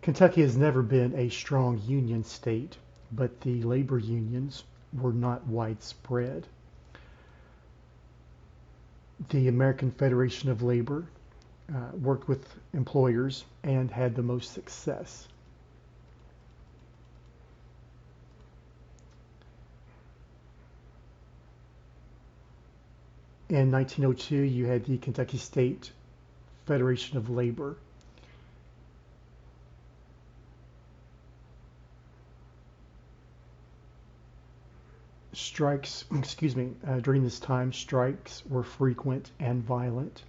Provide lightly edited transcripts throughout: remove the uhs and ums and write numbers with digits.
Kentucky has never been a strong union state, but the labor unions were not widespread. The American Federation of Labor worked with employers and had the most success. In 1902, you had the Kentucky State Federation of Labor. Strikes, during this time, strikes were frequent and violent.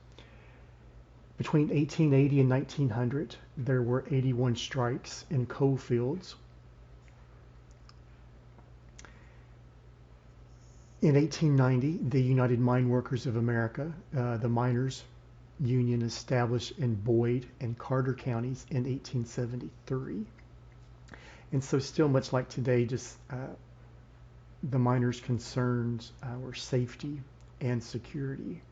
Between 1880 and 1900, there were 81 strikes in coal fields. In 1890, the United Mine Workers of America, the miners' union, established in Boyd and Carter counties in 1873. And so, still much like today, just the miners' concerns were safety and security.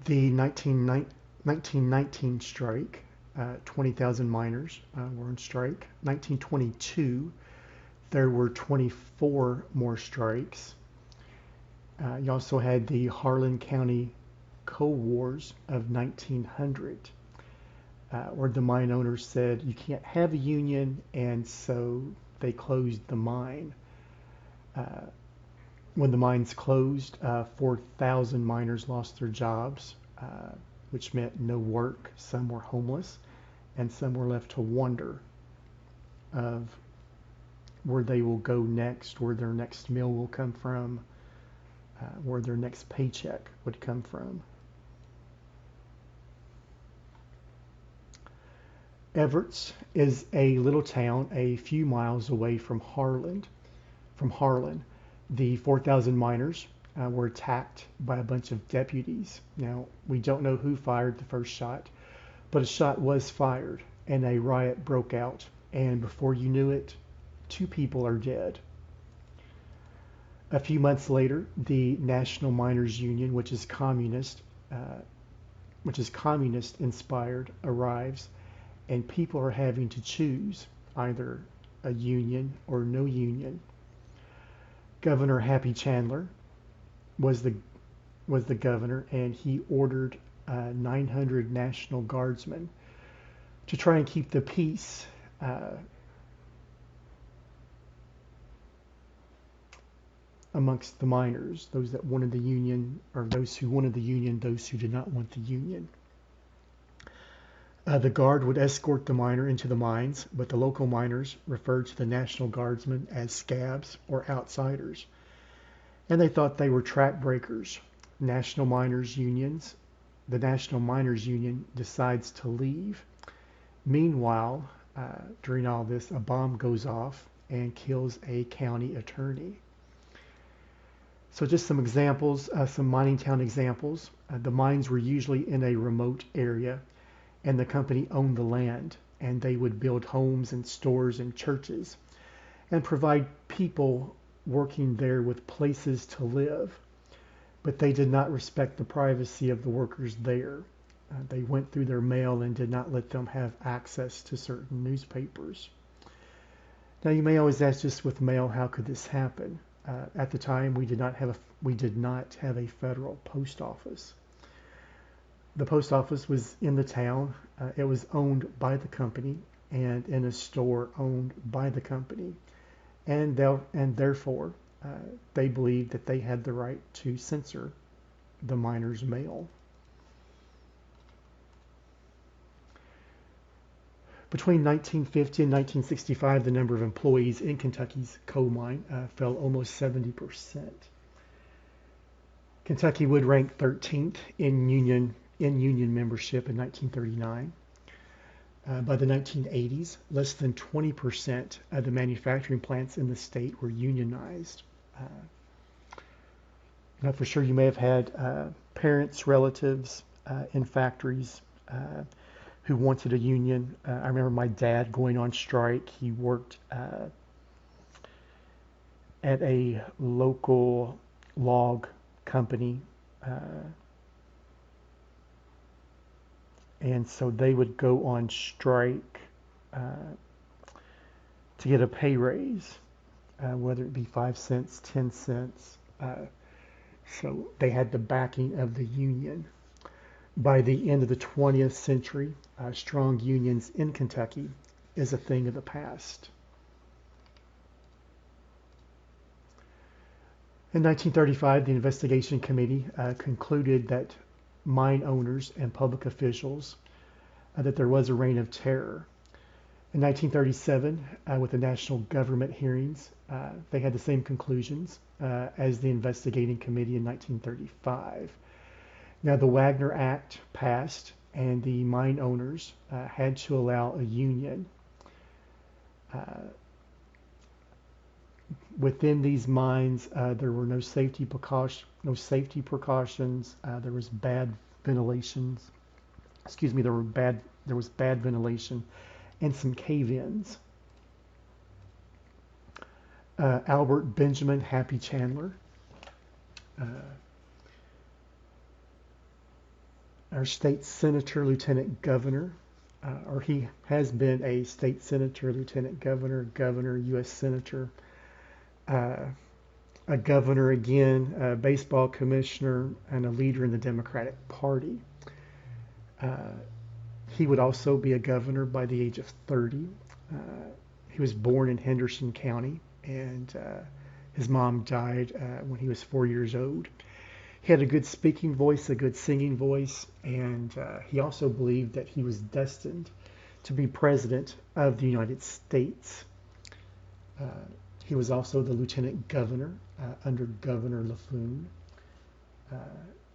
The 1919 strike, 20,000 miners were on strike. 1922, there were 24 more strikes. You also had the Harlan County Coal Wars of 1900, where the mine owners said you can't have a union, and so they closed the mine. When the mines closed, 4,000 miners lost their jobs, which meant no work. Some were homeless, and some were left to wonder of where they will go next, where their next meal will come from, where their next paycheck would come from. Everts is a little town a few miles away from Harlan. The 4,000 miners were attacked by a bunch of deputies. Now, we don't know who fired the first shot, but a shot was fired and a riot broke out. And before you knew it, 2 people are dead. A few months later, the National Miners Union, which is communist inspired, arrives, and people are having to choose either a union or no union. Governor Happy Chandler was the governor, and he ordered 900 National Guardsmen to try and keep the peace amongst the miners, those that wanted the union, or those who wanted the union, those who did not want the union. The guard would escort the miner into the mines, but the local miners referred to the National Guardsmen as scabs or outsiders, and they thought they were track breakers. The National Miners Union decides to leave. Meanwhile, during all this, a bomb goes off and kills a county attorney. So just some examples, some mining town examples. The mines were usually in a remote area, and the company owned the land, and they would build homes and stores and churches and provide people working there with places to live. But they did not respect the privacy of the workers there. They went through their mail and did not let them have access to certain newspapers. Now, you may always ask, just with mail, how could this happen? At the time, we did not have a federal post office. The post office was in the town. It was owned by the company and in a store owned by the company, and therefore they believed that they had the right to censor the miners' mail. Between 1950 and 1965, the number of employees in Kentucky's coal mine fell almost 70%. Kentucky would rank 13th in union membership in 1939. By the 1980s, less than 20% of the manufacturing plants in the state were unionized. Now, for sure, you may have had parents, relatives in factories who wanted a union. I remember my dad going on strike. He worked at a local log company. And so they would go on strike to get a pay raise, whether it be 5 cents, 10 cents. So they had the backing of the union. By the end of the 20th century, strong unions in Kentucky is a thing of the past. In 1935, the investigation committee concluded that mine owners and public officials that there was a reign of terror. In 1937, with the national government hearings, they had the same conclusions as the investigating committee in 1935. Now, the Wagner Act passed, and the mine owners had to allow a union. Within these mines, there were no safety precautions. There was bad ventilations. Excuse me. There was bad ventilation, and some cave-ins. Albert Benjamin Happy Chandler, our state senator, lieutenant governor, or he has been a state senator, lieutenant governor, U.S. senator, a governor again, a baseball commissioner, and a leader in the Democratic Party. He would also be a governor by the age of 30. He was born in Henderson County, and his mom died when he was 4 years old. He had a good speaking voice, a good singing voice, and he also believed that he was destined to be president of the United States. He was also the lieutenant governor under Governor LaFoon.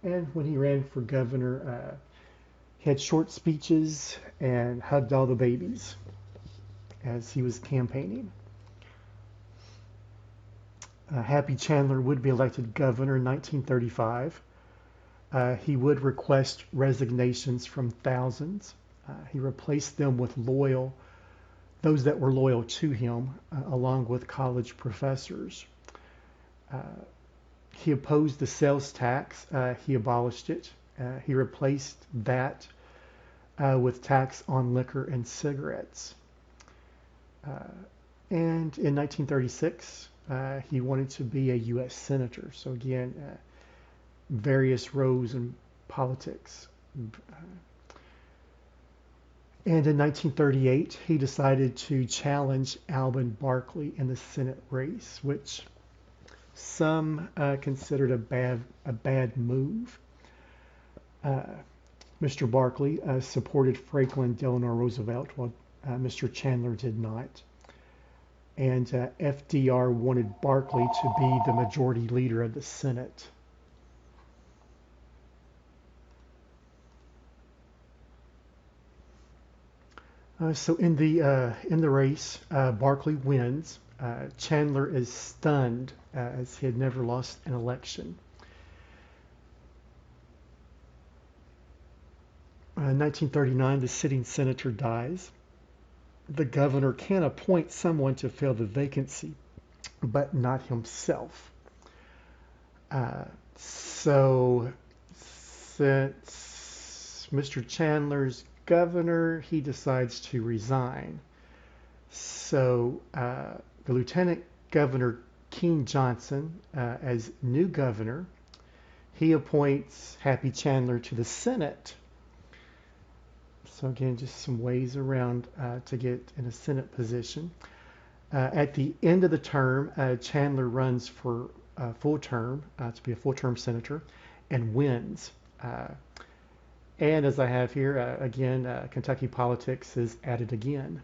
And when he ran for governor, he had short speeches and hugged all the babies as he was campaigning. Happy Chandler would be elected governor in 1935. He would request resignations from thousands. He replaced them with those that were loyal to him, along with college professors. He opposed the sales tax. He abolished it. He replaced that with tax on liquor and cigarettes. And in 1936, he wanted to be a U.S. senator. So again, various roles in politics. And in 1938, he decided to challenge Alben Barkley in the Senate race, which some considered a bad move. Mr. Barkley supported Franklin Delano Roosevelt, while Mr. Chandler did not. And FDR wanted Barkley to be the majority leader of the Senate. So in the race, Barkley wins. Chandler is stunned as he had never lost an election. In 1939, the sitting senator dies. The governor can appoint someone to fill the vacancy, but not himself. So since Mr. Chandler's governor, he decides to resign. So the Lieutenant Governor King Johnson, as new governor, he appoints Happy Chandler to the Senate. So again, just some ways around to get in a Senate position. At the end of the term, Chandler runs for a full term to be a full-term senator and wins. And as I have here, again, Kentucky politics is at it again.